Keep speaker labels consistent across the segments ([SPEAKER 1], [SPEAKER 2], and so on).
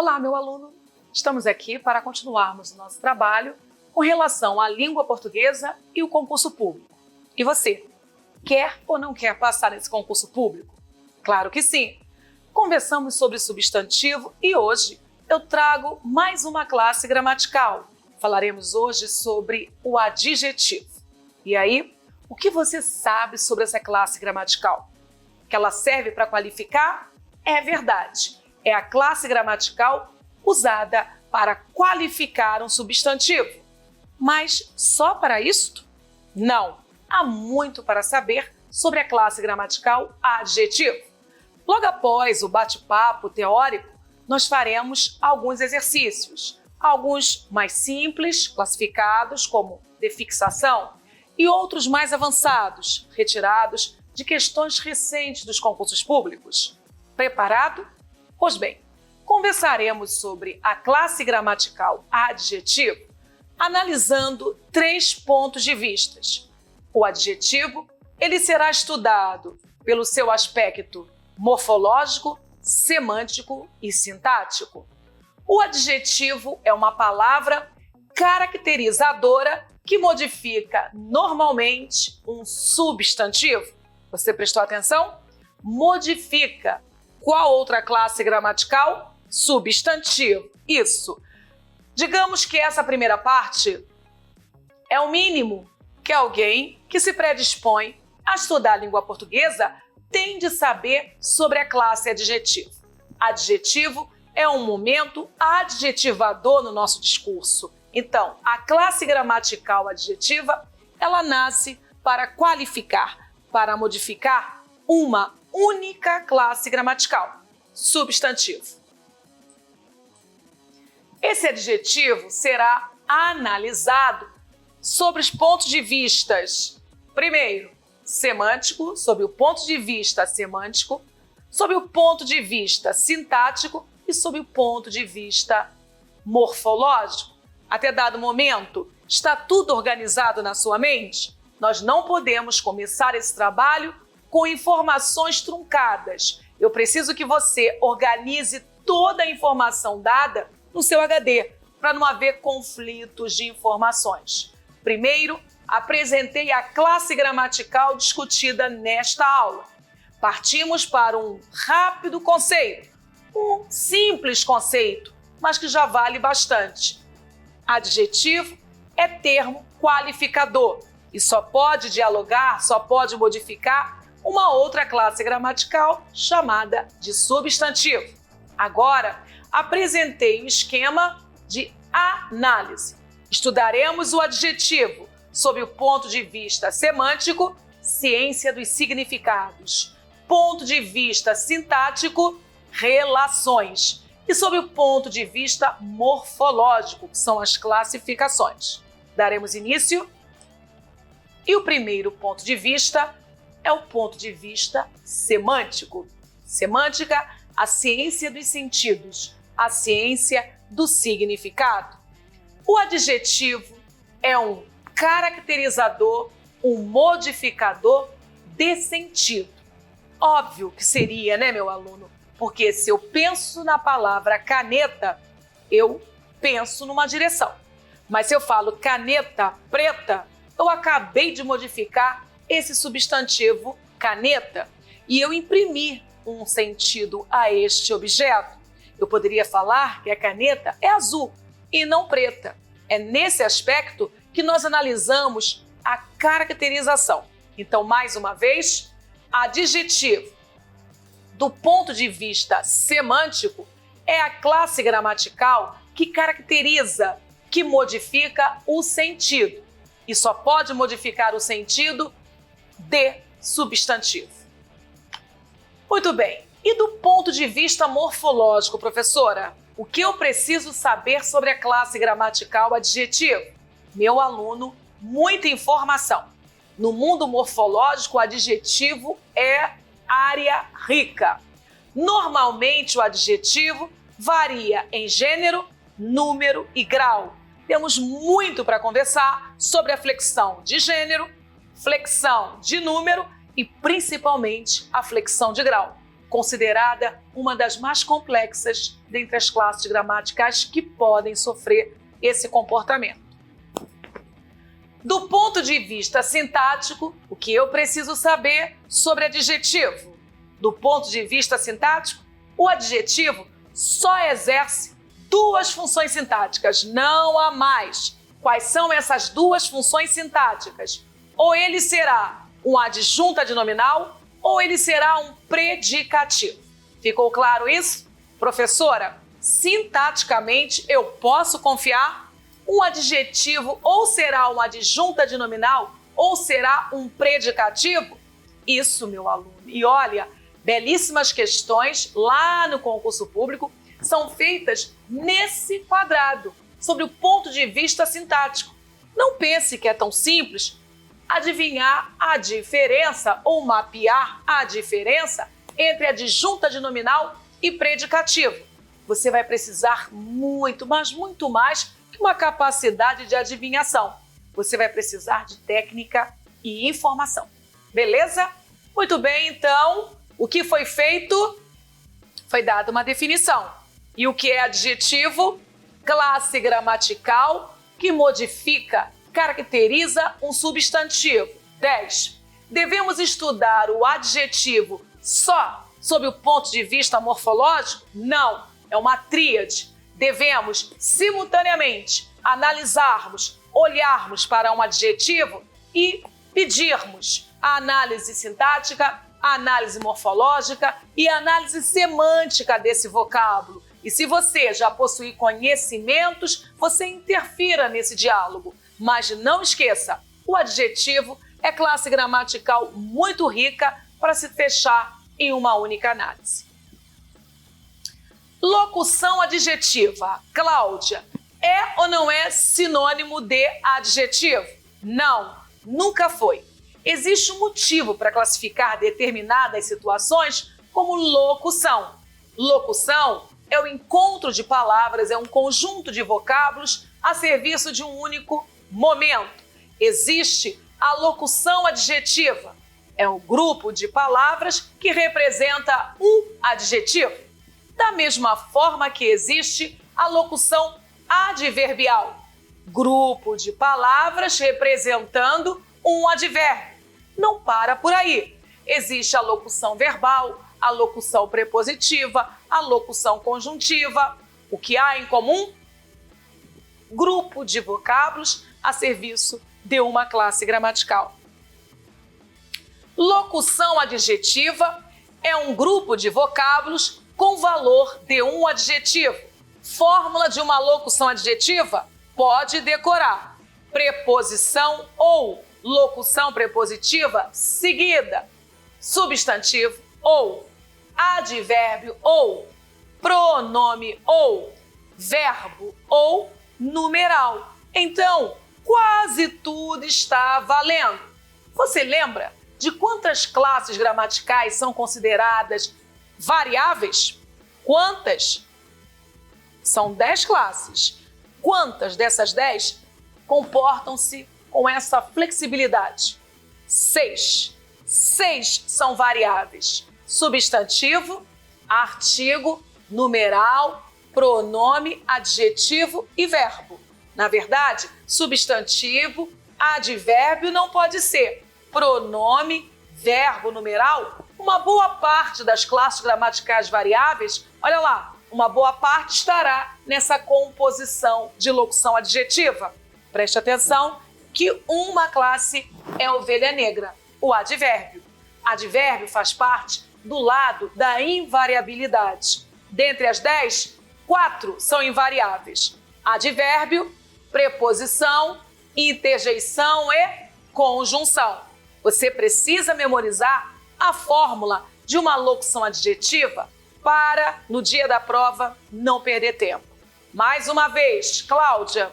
[SPEAKER 1] Olá, meu aluno! Estamos aqui para continuarmos o nosso trabalho com relação à língua portuguesa e o concurso público. E você, quer ou não quer passar nesse concurso público? Claro que sim! Conversamos sobre substantivo e hoje eu trago mais uma classe gramatical. Falaremos hoje sobre o adjetivo. E aí, o que você sabe sobre essa classe gramatical? Que ela serve para qualificar? É verdade! É a classe gramatical usada para qualificar um substantivo. Mas só para isto? Não! Há muito para saber sobre a classe gramatical adjetivo. Logo após o bate-papo teórico, nós faremos alguns exercícios, alguns mais simples, classificados como de fixação, e outros mais avançados, retirados de questões recentes dos concursos públicos. Preparado? Pois bem, conversaremos sobre a classe gramatical adjetivo analisando 3 pontos de vista. O adjetivo, ele será estudado pelo seu aspecto morfológico, semântico e sintático. O adjetivo é uma palavra caracterizadora que modifica normalmente um substantivo. Você prestou atenção? Modifica. Qual outra classe gramatical? Substantivo. Isso. Digamos que essa primeira parte é o mínimo que alguém que se predispõe a estudar a língua portuguesa tem de saber sobre a classe adjetivo. Adjetivo é um momento adjetivador no nosso discurso. Então, a classe gramatical adjetiva, ela nasce para qualificar, para modificar uma única classe gramatical, substantivo. Esse adjetivo será analisado sobre os pontos de vista, primeiro, semântico, sob o ponto de vista semântico, sob o ponto de vista sintático e sob o ponto de vista morfológico. Até dado momento, está tudo organizado na sua mente? Nós não podemos começar esse trabalho com informações truncadas. Eu preciso que você organize toda a informação dada no seu HD, para não haver conflitos de informações. Primeiro, apresentei a classe gramatical discutida nesta aula. Partimos para um rápido conceito, um simples conceito, mas que já vale bastante. Adjetivo é termo qualificador e só pode dialogar, só pode modificar uma outra classe gramatical chamada de substantivo. Agora, apresentei o esquema de análise. Estudaremos o adjetivo sob o ponto de vista semântico, ciência dos significados, ponto de vista sintático, relações, e sob o ponto de vista morfológico, que são as classificações. Daremos início. E o primeiro ponto de vista é o ponto de vista semântico. Semântica, a ciência dos sentidos, a ciência do significado. O adjetivo é um caracterizador, um modificador de sentido. Óbvio que seria, né, meu aluno? Porque se eu penso na palavra caneta, eu penso numa direção. Mas se eu falo caneta preta, eu acabei de modificar esse substantivo caneta e eu imprimi um sentido a este objeto. Eu poderia falar que a caneta é azul e não preta. É nesse aspecto que nós analisamos a caracterização. Então, mais uma vez, adjetivo, do ponto de vista semântico, é a classe gramatical que caracteriza, que modifica o sentido. E só pode modificar o sentido de substantivo. Muito bem. E do ponto de vista morfológico, professora? O que eu preciso saber sobre a classe gramatical adjetivo? Meu aluno, muita informação. No mundo morfológico, o adjetivo é área rica. Normalmente, o adjetivo varia em gênero, número e grau. Temos muito para conversar sobre a flexão de gênero, flexão de número e principalmente a flexão de grau. considerada uma das mais complexas dentre as classes gramaticais que podem sofrer esse comportamento. Do ponto de vista sintático, o que eu preciso saber sobre adjetivo? Do ponto de vista sintático, o adjetivo só exerce duas funções sintáticas, não há mais. Quais são essas duas funções sintáticas? Ou ele será um adjunto adnominal, ou ele será um predicativo. Ficou claro isso? Professora, sintaticamente eu posso confiar? Um adjetivo ou será um adjunto adnominal, ou será um predicativo? Isso, meu aluno. E olha, belíssimas questões lá no concurso público são feitas nesse quadrado, sobre o ponto de vista sintático. Não pense que é tão simples adivinhar a diferença ou mapear a diferença entre adjunto adnominal e predicativo. Você vai precisar muito, mas muito mais que uma capacidade de adivinhação. Você vai precisar de técnica e informação. Beleza? Muito bem, então, o que foi feito? Foi dada uma definição. E o que é adjetivo? Classe gramatical que modifica, caracteriza um substantivo. 10. Devemos estudar o adjetivo só sob o ponto de vista morfológico? Não, é uma tríade. Devemos, simultaneamente, analisarmos, olharmos para um adjetivo e pedirmos a análise sintática, a análise morfológica e a análise semântica desse vocábulo. E se você já possui conhecimentos, você interfira nesse diálogo. Mas não esqueça, o adjetivo é classe gramatical muito rica para se fechar em uma única análise. Locução adjetiva. Cláudia, é ou não é sinônimo de adjetivo? Não, nunca foi. Existe um motivo para classificar determinadas situações como locução. Locução é o encontro de palavras, é um conjunto de vocábulos a serviço de um único momento. Existe a locução adjetiva. É um grupo de palavras que representa um adjetivo. Da mesma forma que existe a locução adverbial. Grupo de palavras representando um advérbio. Não para por aí. Existe a locução verbal, a locução prepositiva, a locução conjuntiva. O que há em comum? Grupo de vocábulos a serviço de uma classe gramatical. Locução adjetiva é um grupo de vocábulos com valor de um adjetivo. Fórmula de uma locução adjetiva? Pode decorar. Preposição ou locução prepositiva seguida. Substantivo ou advérbio ou pronome ou verbo ou numeral. Então, quase tudo está valendo. Você lembra de quantas classes gramaticais são consideradas variáveis? Quantas? São 10 classes. Quantas dessas 10 comportam-se com essa flexibilidade? 6. 6 são variáveis. Substantivo, artigo, numeral, pronome, adjetivo e verbo. Na verdade, substantivo, advérbio não pode ser. Pronome, verbo, numeral, uma boa parte das classes gramaticais variáveis, olha lá, uma boa parte estará nessa composição de locução adjetiva. Preste atenção que uma classe é ovelha negra, o advérbio. Advérbio faz parte do lado da invariabilidade. Dentre as 10, 4 são invariáveis. Advérbio, preposição, interjeição e conjunção. Você precisa memorizar a fórmula de uma locução adjetiva para, no dia da prova, não perder tempo. Mais uma vez, Cláudia,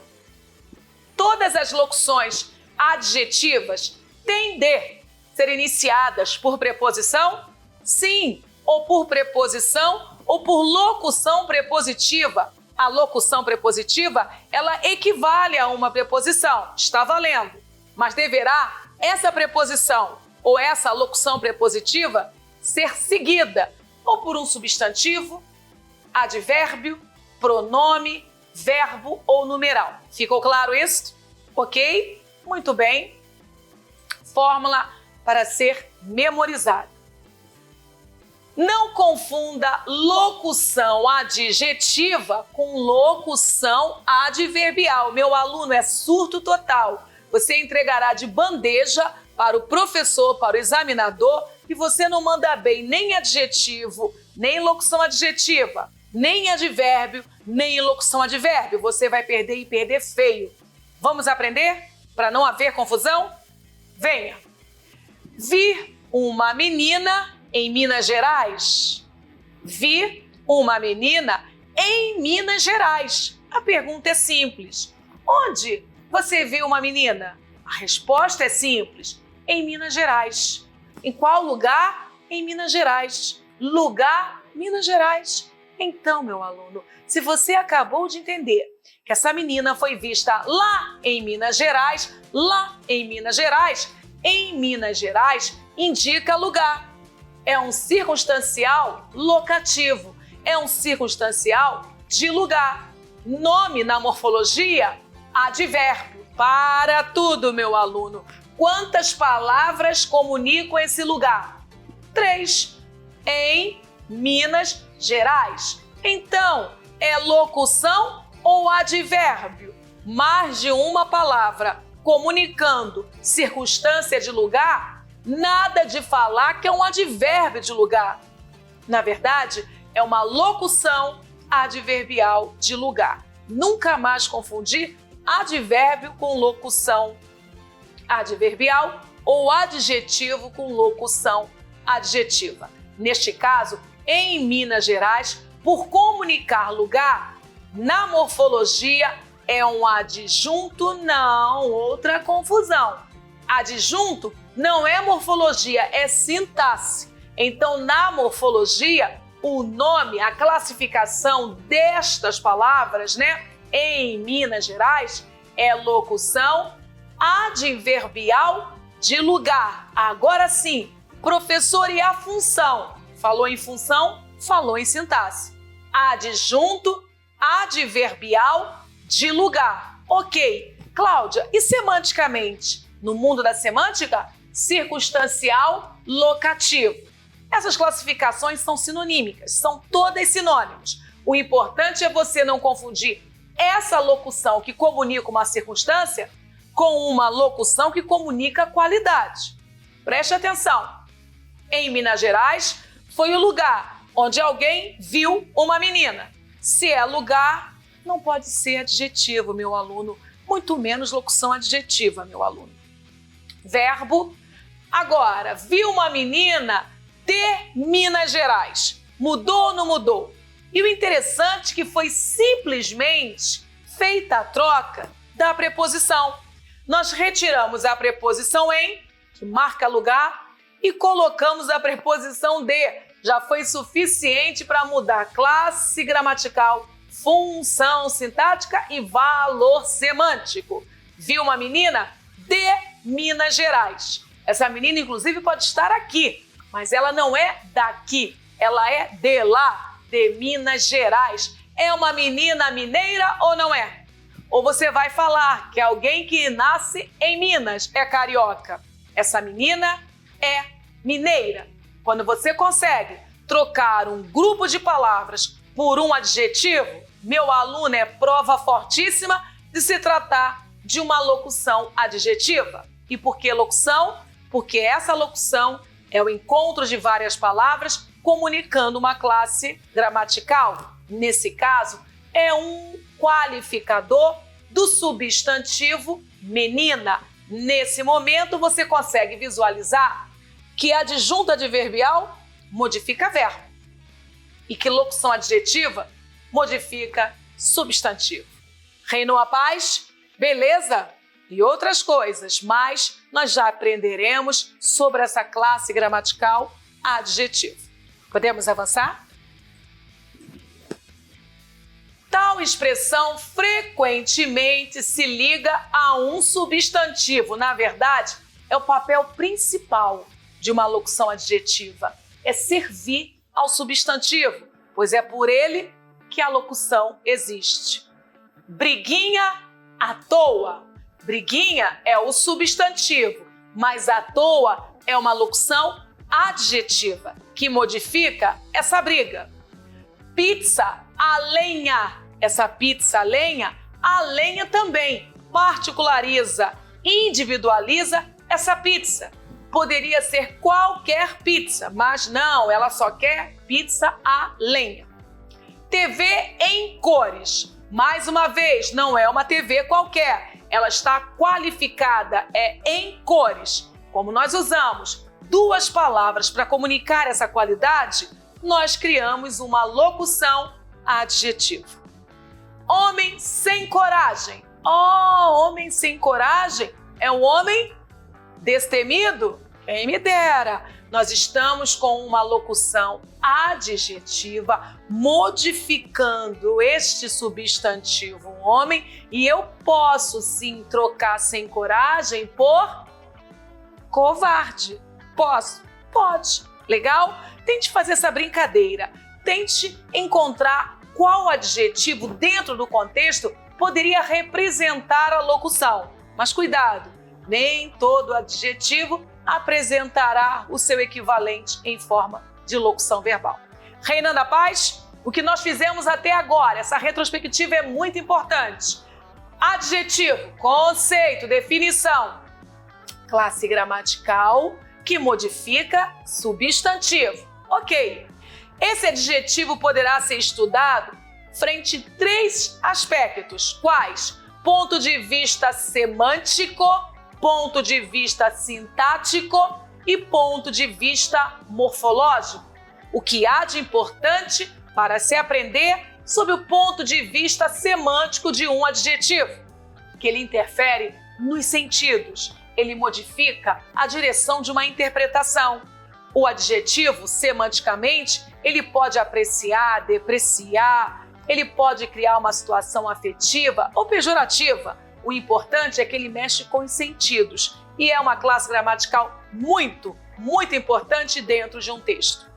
[SPEAKER 1] todas as locuções adjetivas têm de ser iniciadas por preposição? Sim, ou por preposição ou por locução prepositiva. A locução prepositiva, ela equivale a uma preposição, está valendo. Mas deverá essa preposição ou essa locução prepositiva ser seguida ou por um substantivo, advérbio, pronome, verbo ou numeral. Ficou claro isso? Ok? Muito bem. Fórmula para ser memorizada. Não confunda locução adjetiva com locução adverbial. Meu aluno, é surto total. Você entregará de bandeja para o professor, para o examinador, e você não manda bem nem adjetivo, nem locução adjetiva, nem advérbio, nem locução advérbio. Você vai perder e perder feio. Vamos aprender? Para não haver confusão? Venha! Vi uma menina em Minas Gerais. Vi uma menina em Minas Gerais. A pergunta é simples. Onde você viu uma menina? A resposta é simples. Em Minas Gerais. Em qual lugar? Em Minas Gerais. Lugar, Minas Gerais. Então, meu aluno, se você acabou de entender que essa menina foi vista lá em Minas Gerais, em Minas Gerais indica lugar. É um circunstancial locativo, é um circunstancial de lugar. Nome na morfologia, advérbio. Para tudo, meu aluno. Quantas palavras comunicam esse lugar? 3. Em Minas Gerais. Então, é locução ou advérbio? Mais de uma palavra comunicando circunstância de lugar, nada de falar que é um advérbio de lugar. Na verdade, é uma locução adverbial de lugar. Nunca mais confundir advérbio com locução adverbial ou adjetivo com locução adjetiva. Neste caso, em Minas Gerais, por comunicar lugar, na morfologia é um adjunto, não, outra confusão. Adjunto não é morfologia, é sintaxe. Então, na morfologia, o nome, a classificação destas palavras, em Minas Gerais, é locução adverbial de lugar. Agora sim, professor, e a função? Falou em função, falou em sintaxe. Adjunto, adverbial de lugar. Ok. Cláudia, e semanticamente? No mundo da semântica, circunstancial locativo. Essas classificações são sinonímicas, são todas sinônimos. O importante é você não confundir essa locução que comunica uma circunstância com uma locução que comunica qualidade. Preste atenção. Em Minas Gerais, foi o lugar onde alguém viu uma menina. Se é lugar, não pode ser adjetivo, meu aluno, muito menos locução adjetiva, meu aluno. Verbo. Agora, viu uma menina de Minas Gerais. Mudou ou não mudou? E o interessante é que foi simplesmente feita a troca da preposição. Nós retiramos a preposição em, que marca lugar, e colocamos a preposição de. Já foi suficiente para mudar classe gramatical, função sintática e valor semântico. Viu uma menina de Minas Gerais. Essa menina, inclusive, pode estar aqui, mas ela não é daqui, ela é de lá, de Minas Gerais. É uma menina mineira ou não é? Ou você vai falar que alguém que nasce em Minas é carioca. Essa menina é mineira. Quando você consegue trocar um grupo de palavras por um adjetivo, meu aluno, é prova fortíssima de se tratar de uma locução adjetiva. E por que locução? Porque essa locução é o encontro de várias palavras comunicando uma classe gramatical. Nesse caso, é um qualificador do substantivo menina. Nesse momento, você consegue visualizar que adjunto adverbial modifica verbo e que locução adjetiva modifica substantivo. Reinou a paz? Beleza? E outras coisas, mas nós já aprenderemos sobre essa classe gramatical adjetivo. Podemos avançar? Tal expressão frequentemente se liga a um substantivo. Na verdade, é o papel principal de uma locução adjetiva. É servir ao substantivo, pois é por ele que a locução existe. Briguinha à toa. Briguinha é o substantivo, mas à toa é uma locução adjetiva que modifica essa briga. Pizza à lenha. Essa pizza à lenha também particulariza, individualiza essa pizza. Poderia ser qualquer pizza, mas não, ela só quer pizza à lenha. TV em cores. Mais uma vez, não é uma TV qualquer. Ela está qualificada, é em cores. Como nós usamos duas palavras para comunicar essa qualidade, nós criamos uma locução adjetiva. Homem sem coragem. Oh, homem sem coragem é um homem destemido? Quem me dera! Nós estamos com uma locução adjetiva modificando este substantivo homem e eu posso sim trocar sem coragem por covarde. Posso? Pode. Legal? Tente fazer essa brincadeira. Tente encontrar qual adjetivo dentro do contexto poderia representar a locução. Mas cuidado, nem todo adjetivo apresentará o seu equivalente em forma de locução verbal. Reinando a paz, o que nós fizemos até agora, essa retrospectiva é muito importante. Adjetivo, conceito, definição, classe gramatical que modifica substantivo. Ok, esse adjetivo poderá ser estudado frente a três aspectos. Quais? Ponto de vista semântico, ponto de vista sintático e ponto de vista morfológico. O que há de importante para se aprender sob o ponto de vista semântico de um adjetivo? Que ele interfere nos sentidos, ele modifica a direção de uma interpretação. O adjetivo, semanticamente, ele pode apreciar, depreciar, ele pode criar uma situação afetiva ou pejorativa. O importante é que ele mexe com os sentidos e é uma classe gramatical muito importante dentro de um texto.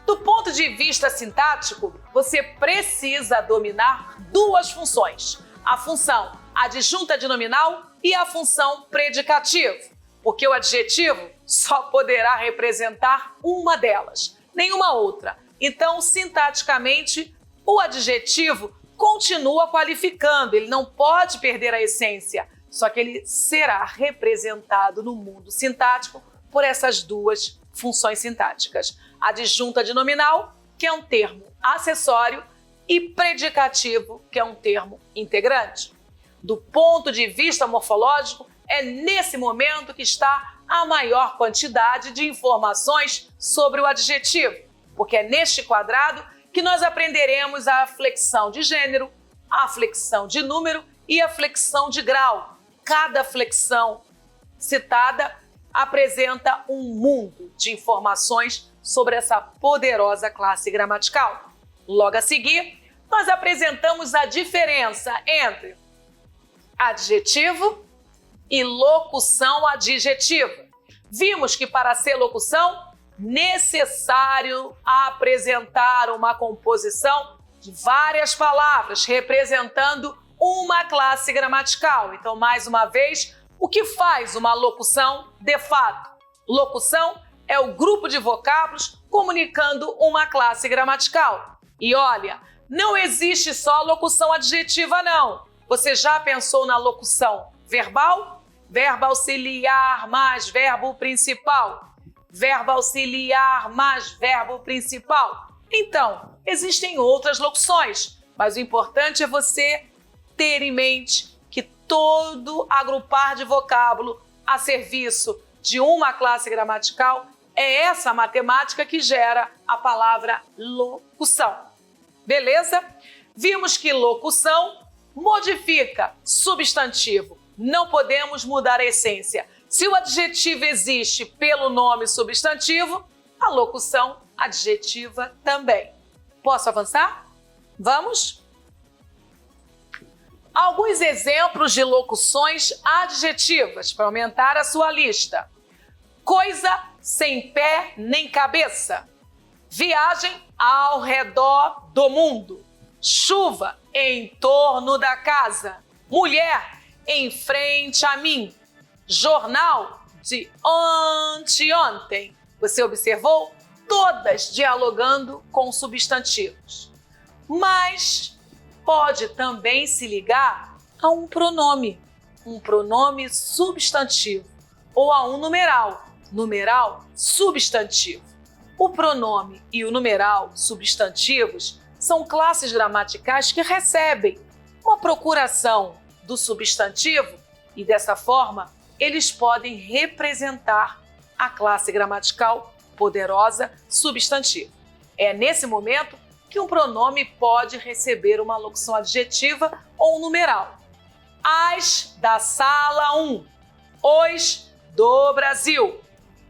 [SPEAKER 1] Do ponto de vista sintático, você precisa dominar duas funções: a função adjunta de nominal e a função predicativo, porque o adjetivo só poderá representar uma delas, nenhuma outra. Então, sintaticamente, o adjetivo continua qualificando, ele não pode perder a essência, só que ele será representado no mundo sintático por essas duas funções sintáticas: adjunta de nominal, que é um termo acessório, e predicativo, que é um termo integrante. Do ponto de vista morfológico, é nesse momento que está a maior quantidade de informações sobre o adjetivo, porque é neste quadrado que nós aprenderemos a flexão de gênero, a flexão de número e a flexão de grau. Cada flexão citada apresenta um mundo de informações sobre essa poderosa classe gramatical. Logo a seguir, nós apresentamos a diferença entre adjetivo e locução adjetiva. Vimos que para ser locução, necessário apresentar uma composição de várias palavras representando uma classe gramatical. Então, mais uma vez, o que faz uma locução de fato? Locução é o grupo de vocábulos comunicando uma classe gramatical. E olha, não existe só locução adjetiva, não. Você já pensou na locução verbal? Verbo auxiliar mais verbo principal. Verbo auxiliar mais verbo principal. Então, existem outras locuções, mas o importante é você ter em mente que todo agrupar de vocábulo a serviço de uma classe gramatical é essa matemática que gera a palavra locução. Beleza? Vimos que locução modifica substantivo. Não podemos mudar a essência. Se o adjetivo existe pelo nome substantivo, a locução adjetiva também. Posso avançar? Vamos? Alguns exemplos de locuções adjetivas para aumentar a sua lista. Coisa sem pé nem cabeça. Viagem ao redor do mundo. Chuva em torno da casa. Mulher em frente a mim. Jornal de anteontem. Você observou? Todas dialogando com substantivos. Mas pode também se ligar a um pronome substantivo, ou a um numeral substantivo. O pronome e o numeral substantivos são classes gramaticais que recebem uma procuração do substantivo e, dessa forma, eles podem representar a classe gramatical poderosa substantivo. É nesse momento que um pronome pode receber uma locução adjetiva ou um numeral. As da sala 1, os do Brasil,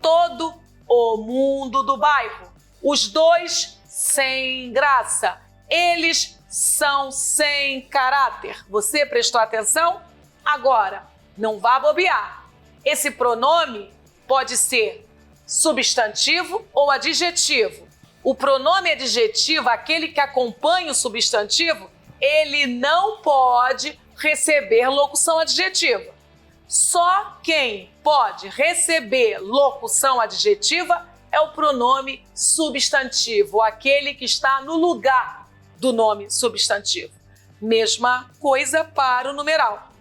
[SPEAKER 1] todo o mundo do bairro, os dois sem graça, eles são sem caráter. Você prestou atenção? Agora, não vá bobear. Esse pronome pode ser substantivo ou adjetivo. O pronome adjetivo, aquele que acompanha o substantivo, ele não pode receber locução adjetiva. Só quem pode receber locução adjetiva é o pronome substantivo, aquele que está no lugar do nome substantivo. Mesma coisa para o numeral.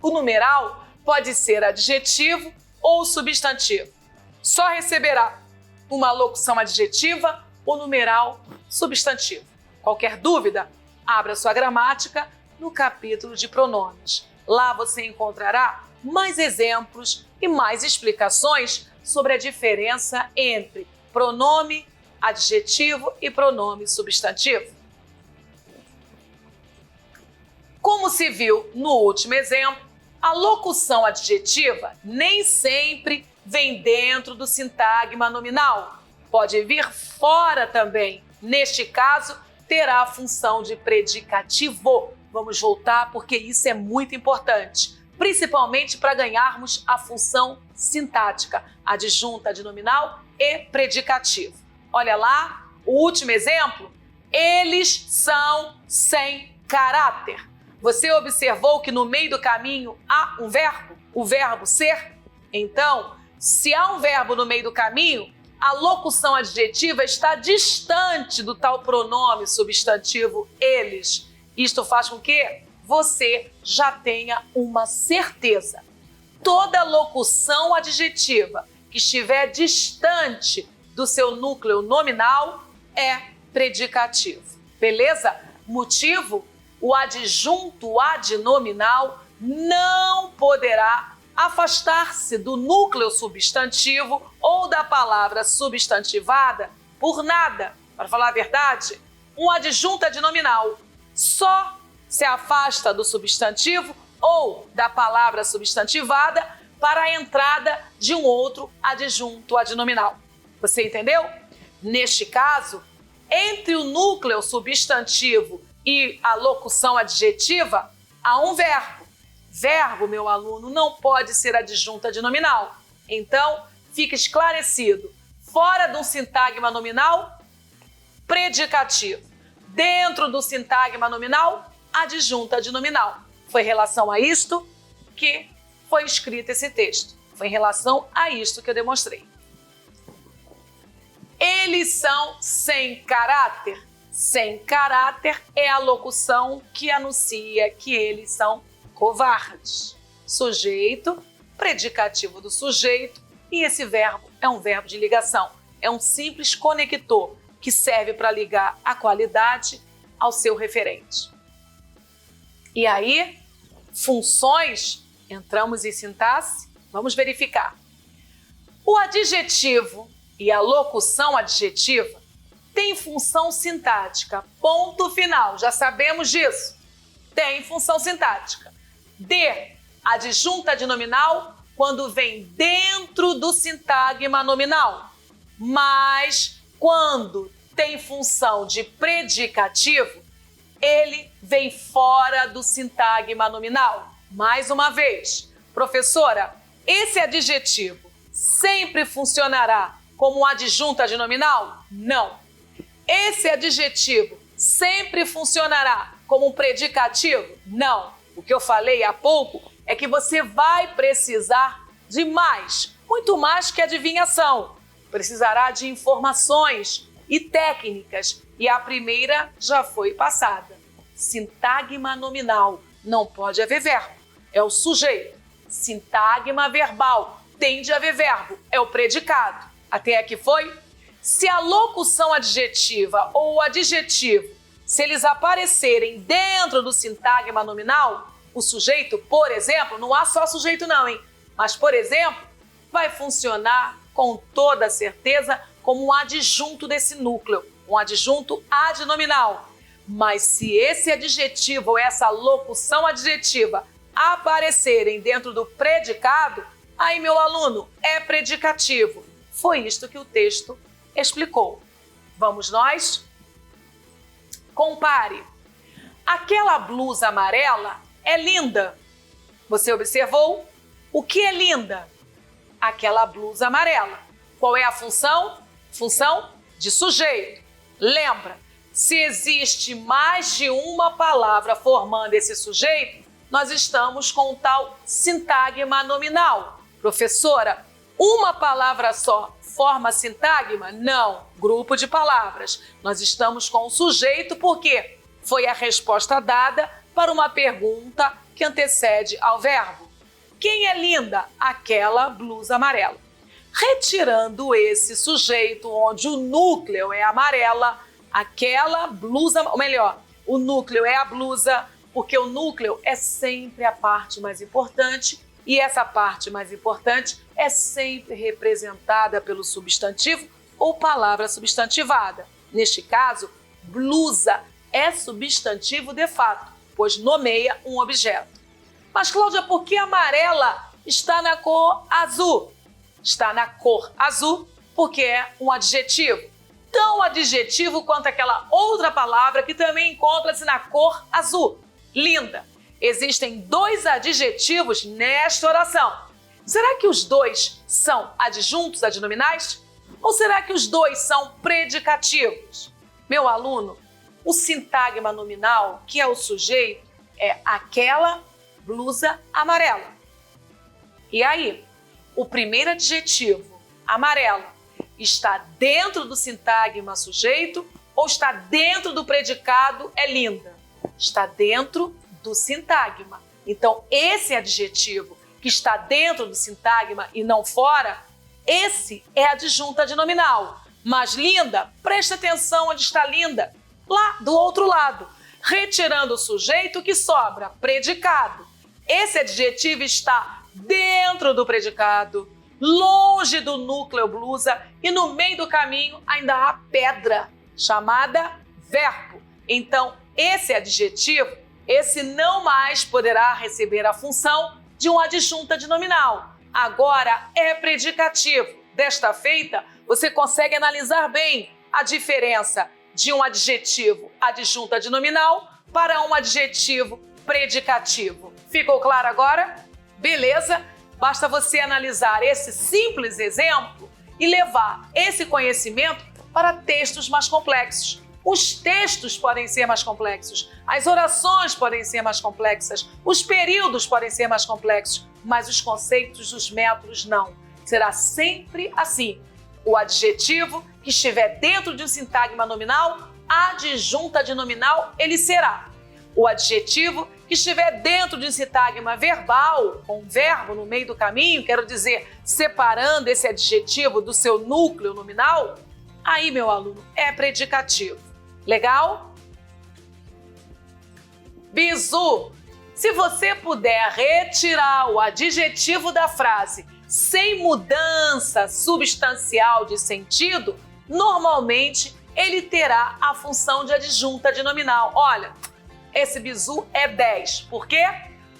[SPEAKER 1] O numeral pode ser adjetivo ou substantivo. Só receberá uma locução adjetiva ou numeral substantivo. Qualquer dúvida, abra sua gramática no capítulo de pronomes. Lá você encontrará mais exemplos e mais explicações sobre a diferença entre pronome adjetivo e pronome substantivo. Como se viu no último exemplo, a locução adjetiva nem sempre vem dentro do sintagma nominal. Pode vir fora também. Neste caso, terá a função de predicativo. Vamos voltar porque isso é muito importante, principalmente para ganharmos a função sintática, adjunta de nominal e predicativo. Olha lá, o último exemplo, eles são sem caráter. Você observou que no meio do caminho há um verbo, o verbo ser? Então, se há um verbo no meio do caminho, a locução adjetiva está distante do tal pronome substantivo eles. Isto faz com que você já tenha uma certeza. Toda locução adjetiva que estiver distante do seu núcleo nominal é predicativo. Beleza? Motivo: o adjunto adnominal não poderá afastar-se do núcleo substantivo ou da palavra substantivada por nada. Para falar a verdade, um adjunto adnominal só se afasta do substantivo ou da palavra substantivada para a entrada de um outro adjunto adnominal. Você entendeu? Neste caso, entre o núcleo substantivo e a locução adjetiva, há um verbo. Verbo, meu aluno, não pode ser adjunto adnominal. Então, fica esclarecido. Fora do sintagma nominal, predicativo. Dentro do sintagma nominal, adjunto adnominal. Foi em relação a isto que foi escrito esse texto. Foi em relação a isto que eu demonstrei. Eles são sem caráter. Sem caráter é a locução que anuncia que eles são covardes. Sujeito, predicativo do sujeito, e esse verbo é um verbo de ligação. É um simples conector que serve para ligar a qualidade ao seu referente. E aí, funções, entramos em sintaxe, vamos verificar. O adjetivo e a locução adjetiva têm função sintática, ponto final, já sabemos disso. Tem função sintática. D, adjunta de nominal, quando vem dentro do sintagma nominal. Mas, quando tem função de predicativo, ele vem fora do sintagma nominal. Mais uma vez, professora, esse adjetivo sempre funcionará como um adjunto adnominal? Não. Esse adjetivo sempre funcionará como um predicativo? Não. O que eu falei há pouco é que você vai precisar de mais, muito mais que adivinhação. Precisará de informações e técnicas, e a primeira já foi passada. Sintagma nominal, não pode haver verbo, é o sujeito. Sintagma verbal, tem de haver verbo, é o predicado. Até aqui foi? Se a locução adjetiva ou o adjetivo, se eles aparecerem dentro do sintagma nominal, o sujeito, por exemplo, não há só sujeito não, hein? Mas, por exemplo, vai funcionar com toda certeza como um adjunto desse núcleo, um adjunto adnominal. Mas se esse adjetivo ou essa locução adjetiva aparecerem dentro do predicado, aí, meu aluno, é predicativo. Foi isto que o texto explicou. Vamos nós? Compare. Aquela blusa amarela é linda. Você observou? O que é linda? Aquela blusa amarela. Qual é a função? Função de sujeito. Lembra, se existe mais de uma palavra formando esse sujeito, nós estamos com o tal sintagma nominal. Professora, uma palavra só forma sintagma? Não, grupo de palavras. Nós estamos com o sujeito porque foi a resposta dada para uma pergunta que antecede ao verbo. Quem é linda? Aquela blusa amarela. Retirando esse sujeito onde o núcleo é amarela, aquela blusa, ou melhor, o núcleo é a blusa, porque o núcleo é sempre a parte mais importante e essa parte mais importante é sempre representada pelo substantivo ou palavra substantivada. Neste caso, blusa é substantivo de fato, pois nomeia um objeto. Mas, Cláudia, por que amarela está na cor azul? Está na cor azul porque é um adjetivo. Tão adjetivo quanto aquela outra palavra que também encontra-se na cor azul. Linda. Existem dois adjetivos nesta oração. Será que os dois são adjuntos adnominais? Ou será que os dois são predicativos? Meu aluno, o sintagma nominal, que é o sujeito, é aquela blusa amarela. E aí, o primeiro adjetivo, amarela, está dentro do sintagma sujeito ou está dentro do predicado é linda? Está dentro do sintagma. Então, esse adjetivo que está dentro do sintagma e não fora, esse é adjunto adnominal. Mas linda, presta atenção onde está linda. Lá do outro lado, retirando o sujeito que sobra, predicado. Esse adjetivo está dentro do predicado, longe do núcleo blusa e no meio do caminho ainda há pedra, chamada verbo. Então, esse adjetivo, esse não mais poderá receber a função de um adjunto adnominal. Agora é predicativo. Desta feita, você consegue analisar bem a diferença de um adjetivo adjunto adnominal para um adjetivo predicativo. Ficou claro agora? Beleza? Basta você analisar esse simples exemplo e levar esse conhecimento para textos mais complexos. Os textos podem ser mais complexos, as orações podem ser mais complexas, os períodos podem ser mais complexos, mas os conceitos, os métodos não. Será sempre assim. O adjetivo que estiver dentro de um sintagma nominal, adjunto adnominal, ele será. O adjetivo que estiver dentro de um sintagma verbal, com um verbo no meio do caminho, quero dizer, separando esse adjetivo do seu núcleo nominal, aí, meu aluno, é predicativo. Legal? Bizu, se você puder retirar o adjetivo da frase sem mudança substancial de sentido, normalmente ele terá a função de adjunto adnominal. Olha, esse bizu é 10. Por quê?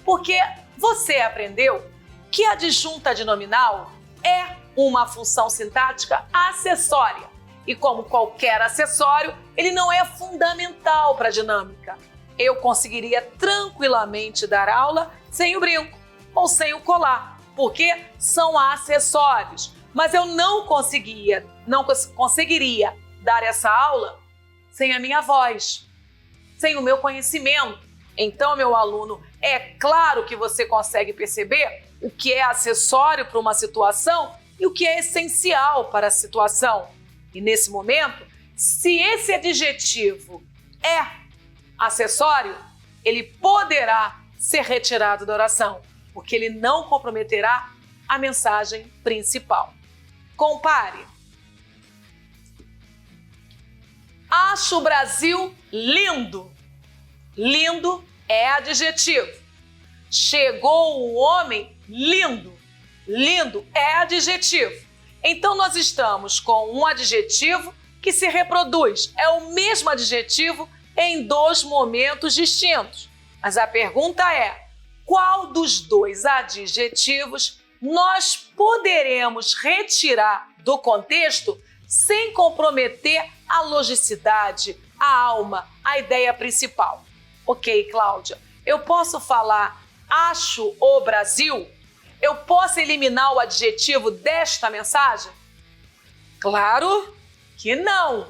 [SPEAKER 1] Porque você aprendeu que adjunto adnominal é uma função sintática acessória. E como qualquer acessório, ele não é fundamental para a dinâmica. Eu conseguiria tranquilamente dar aula sem o brinco ou sem o colar, porque são acessórios. Mas eu não conseguiria dar essa aula sem a minha voz, sem o meu conhecimento. Então, meu aluno, é claro que você consegue perceber o que é acessório para uma situação e o que é essencial para a situação. E nesse momento, se esse adjetivo é acessório, ele poderá ser retirado da oração, porque ele não comprometerá a mensagem principal. Compare. Acho o Brasil lindo. Lindo é adjetivo. Chegou o homem lindo. Lindo é adjetivo. Então nós estamos com um adjetivo que se reproduz. É o mesmo adjetivo em dois momentos distintos. Mas a pergunta é: qual dos dois adjetivos nós poderemos retirar do contexto sem comprometer a logicidade, a alma, a ideia principal? Ok, Cláudia, eu posso falar acho o Brasil? Eu posso eliminar o adjetivo desta mensagem? Claro que não.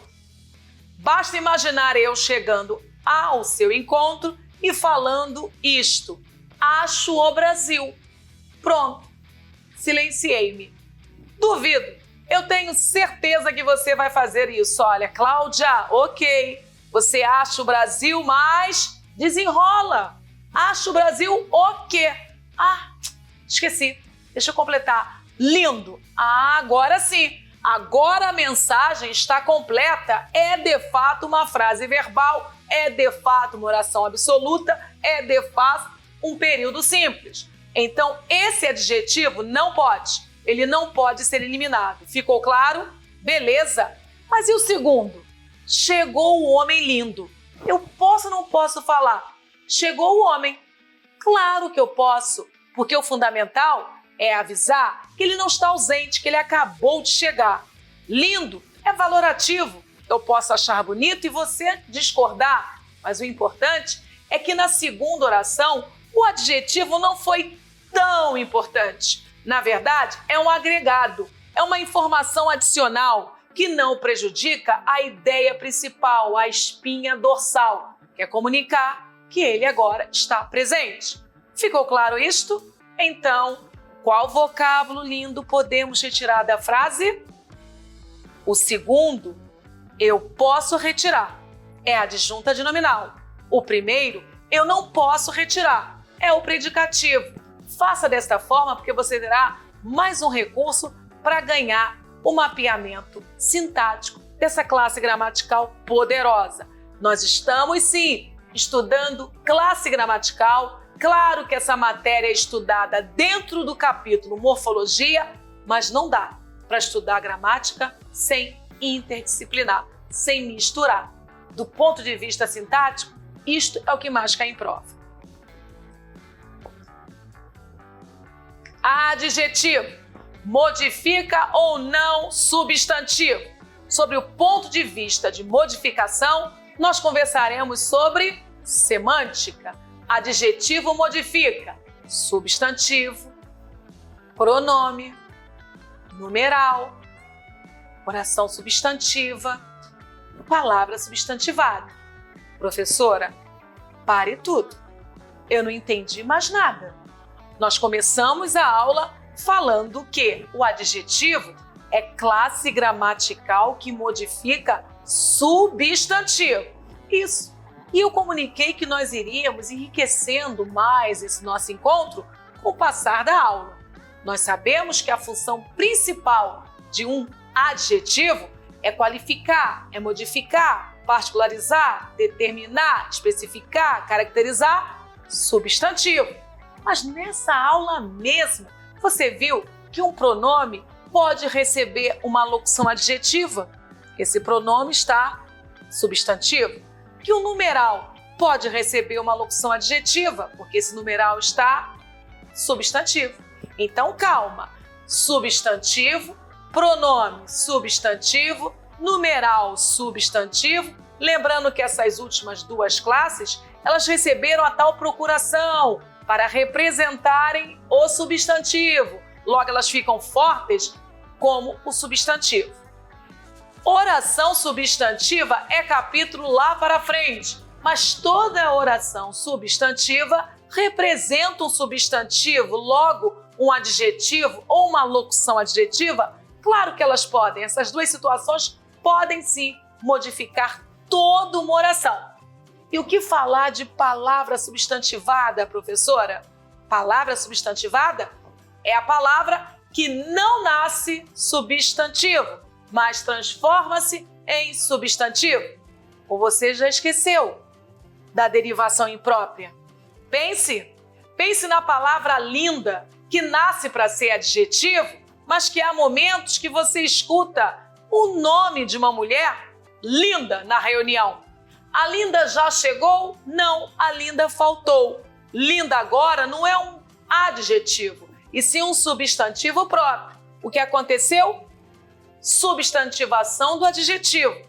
[SPEAKER 1] Basta imaginar eu chegando ao seu encontro e falando isto. Acho o Brasil. Pronto. Silenciei-me. Duvido. Eu tenho certeza que você vai fazer isso. Olha, Cláudia, ok. Você acha o Brasil, mas desenrola. Acha o Brasil o quê? Ah, esqueci. Deixa eu completar. Lindo. Ah, agora sim. Agora a mensagem está completa. É de fato uma frase verbal, é de fato uma oração absoluta, é de fato um período simples. Então, esse adjetivo não pode. Ele não pode ser eliminado. Ficou claro? Beleza. Mas e o segundo? Chegou o homem lindo. Eu posso ou não posso falar? Chegou o homem. Claro que eu posso, porque o fundamental é avisar que ele não está ausente, que ele acabou de chegar. Lindo é valorativo. Eu posso achar bonito e você discordar, mas o importante é que na segunda oração o adjetivo não foi tão importante. Na verdade, é um agregado, é uma informação adicional que não prejudica a ideia principal, a espinha dorsal, que é comunicar que ele agora está presente. Ficou claro isto? Então, qual vocábulo lindo podemos retirar da frase? O segundo, eu posso retirar, é a adjunta de nominal. O primeiro, eu não posso retirar, é o predicativo. Faça desta forma porque você terá mais um recurso para ganhar o mapeamento sintático dessa classe gramatical poderosa. Nós estamos, sim, estudando classe gramatical. Claro que essa matéria é estudada dentro do capítulo Morfologia, mas não dá para estudar gramática sem interdisciplinar, sem misturar. Do ponto de vista sintático, isto é o que mais cai em prova. Adjetivo. Modifica ou não substantivo. Sobre o ponto de vista de modificação, nós conversaremos sobre semântica. Adjetivo modifica substantivo, pronome, numeral, oração substantiva, palavra substantivada. Professora, pare tudo. Eu não entendi mais nada. Nós começamos a aula falando que o adjetivo é classe gramatical que modifica substantivo. Isso. E eu comuniquei que nós iríamos enriquecendo mais esse nosso encontro com o passar da aula. Nós sabemos que a função principal de um adjetivo é qualificar, é modificar, particularizar, determinar, especificar, caracterizar substantivo. Mas nessa aula mesmo, você viu que um pronome pode receber uma locução adjetiva. Esse pronome está substantivo. Que o numeral pode receber uma locução adjetiva, porque esse numeral está substantivo. Então, calma. Substantivo, pronome substantivo, numeral substantivo. Lembrando que essas últimas duas classes, elas receberam a tal procuração para representarem o substantivo. Logo, elas ficam fortes como o substantivo. Oração substantiva é capítulo lá para frente, mas toda oração substantiva representa um substantivo, logo um adjetivo ou uma locução adjetiva. Claro que elas podem, essas duas situações podem sim modificar toda uma oração. E o que falar de palavra substantivada, professora? Palavra substantivada é a palavra que não nasce substantivo, mas transforma-se em substantivo. Ou você já esqueceu da derivação imprópria? Pense na palavra linda, que nasce para ser adjetivo, mas que há momentos que você escuta o nome de uma mulher linda na reunião. A linda já chegou? Não, a linda faltou. Linda agora não é um adjetivo, e sim um substantivo próprio. O que aconteceu? Substantivação do adjetivo.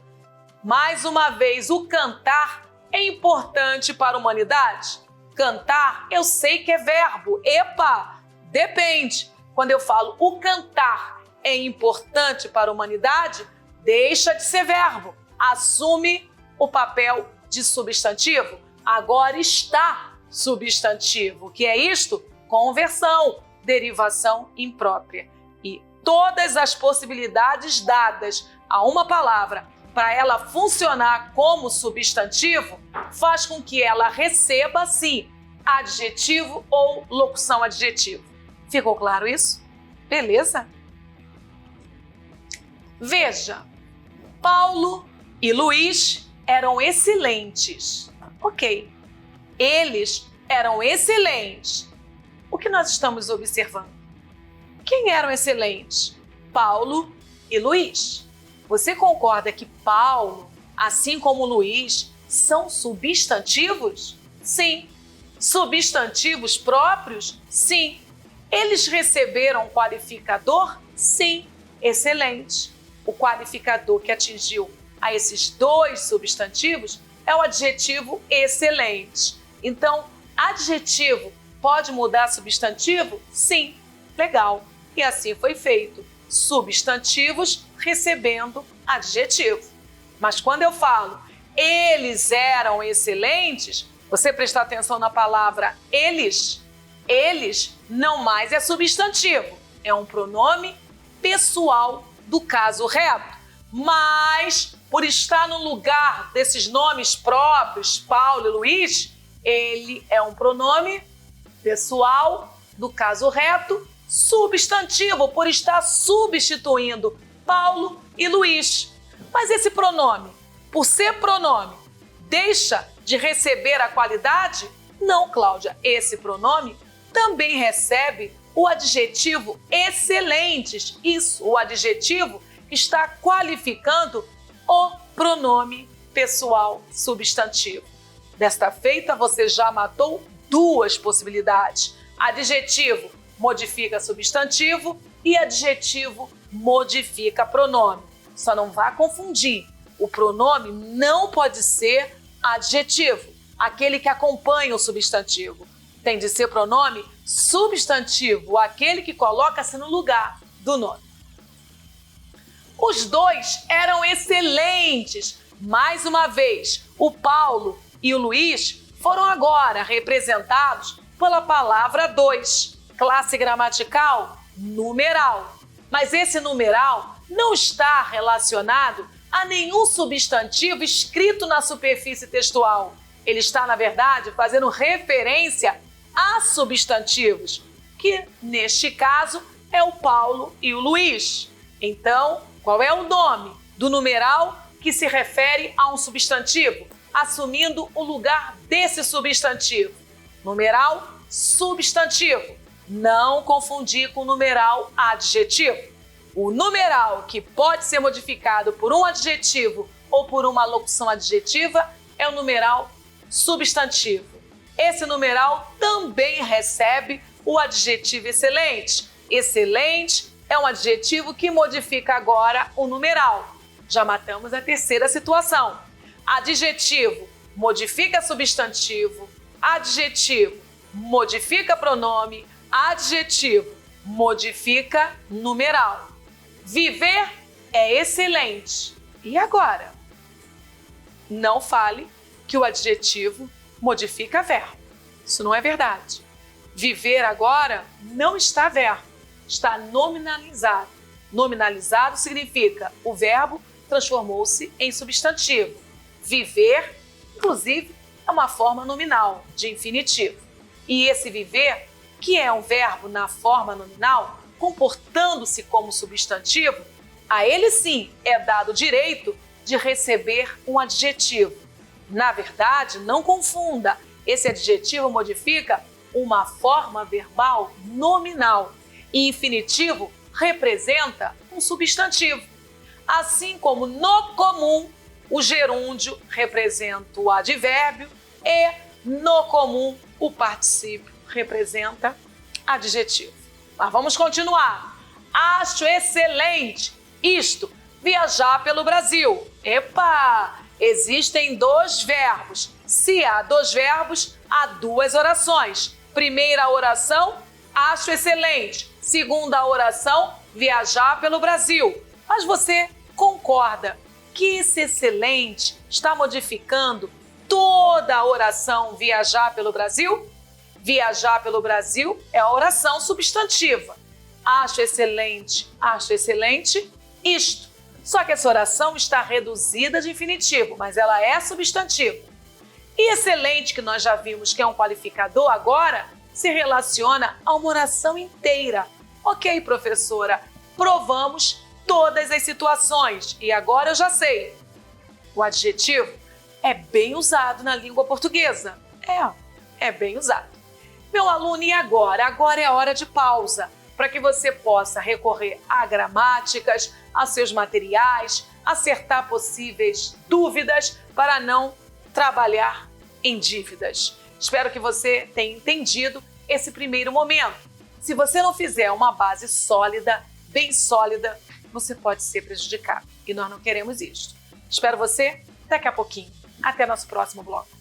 [SPEAKER 1] Mais uma vez, o cantar é importante para a humanidade? Cantar, eu sei que é verbo. Epa, depende. Quando eu falo o cantar é importante para a humanidade, deixa de ser verbo. Assume o papel de substantivo. Agora está substantivo. O que é isto? Conversão, derivação imprópria. E todas as possibilidades dadas a uma palavra para ela funcionar como substantivo faz com que ela receba, sim, adjetivo ou locução adjetiva. Ficou claro isso? Beleza? Veja, Paulo e Luís eram excelentes. Ok, eles eram excelentes. O que nós estamos observando? Quem eram excelentes? Paulo e Luís. Você concorda que Paulo, assim como Luís, são substantivos? Sim. Substantivos próprios? Sim. Eles receberam qualificador? Sim. Excelente. O qualificador que atingiu a esses dois substantivos é o adjetivo excelente. Então, adjetivo pode mudar substantivo? Sim. Legal. E assim foi feito. Substantivos recebendo adjetivo. Mas quando eu falo eles eram excelentes, você prestar atenção na palavra eles. Eles não mais é substantivo, é um pronome pessoal do caso reto. Mas, por estar no lugar desses nomes próprios, Paulo e Luís, ele é um pronome pessoal do caso reto, substantivo, por estar substituindo Paulo e Luís. Mas esse pronome, por ser pronome, deixa de receber a qualidade? Não, Cláudia, esse pronome também recebe o adjetivo excelentes. Isso, o adjetivo está qualificando o pronome pessoal substantivo. Desta feita, você já matou duas possibilidades. Adjetivo modifica substantivo e adjetivo modifica pronome. Só não vá confundir. O pronome não pode ser adjetivo, aquele que acompanha o substantivo. Tem de ser pronome substantivo, aquele que coloca-se no lugar do nome. Os dois eram excelentes. Mais uma vez, o Paulo e o Luís foram agora representados pela palavra dois. Classe gramatical, numeral. Mas esse numeral não está relacionado a nenhum substantivo escrito na superfície textual. Ele está, na verdade, fazendo referência a substantivos, que, neste caso, é o Paulo e o Luís. Então, qual é o nome do numeral que se refere a um substantivo, assumindo o lugar desse substantivo? Numeral substantivo. Não confundir com o numeral adjetivo. O numeral que pode ser modificado por um adjetivo ou por uma locução adjetiva é o numeral substantivo. Esse numeral também recebe o adjetivo excelente. Excelente é um adjetivo que modifica agora o numeral. Já matamos a terceira situação. Adjetivo modifica substantivo, adjetivo modifica pronome, adjetivo modifica numeral. Viver é excelente. E agora? Não fale que o adjetivo modifica verbo. Isso não é verdade. Viver agora não está verbo, está nominalizado. Nominalizado significa o verbo transformou-se em substantivo. Viver, inclusive, é uma forma nominal de infinitivo. E esse viver, que é um verbo na forma nominal, comportando-se como substantivo, a ele sim é dado o direito de receber um adjetivo. Na verdade, não confunda, esse adjetivo modifica uma forma verbal nominal e infinitivo representa um substantivo. Assim como no comum, o gerúndio representa o advérbio e no comum o particípio representa adjetivo. Mas vamos continuar. Acho excelente isto, viajar pelo Brasil. Epa! Existem 2 verbos. Se há 2 verbos, há 2 orações. Primeira oração, acho excelente. Segunda oração, viajar pelo Brasil. Mas você concorda que esse excelente está modificando toda a oração viajar pelo Brasil? Viajar pelo Brasil é a oração substantiva. Acho excelente isto. Só que essa oração está reduzida de infinitivo, mas ela é substantivo. E excelente, que nós já vimos que é um qualificador, agora se relaciona a uma oração inteira. Ok, professora, provamos todas as situações e agora eu já sei. O adjetivo é bem usado na língua portuguesa. É bem usado. Meu aluno, e agora? Agora é a hora de pausa, para que você possa recorrer a gramáticas, a seus materiais, acertar possíveis dúvidas para não trabalhar em dívidas. Espero que você tenha entendido esse primeiro momento. Se você não fizer uma base sólida, bem sólida, você pode ser prejudicado. E nós não queremos isso. Espero você daqui a pouquinho. Até nosso próximo bloco.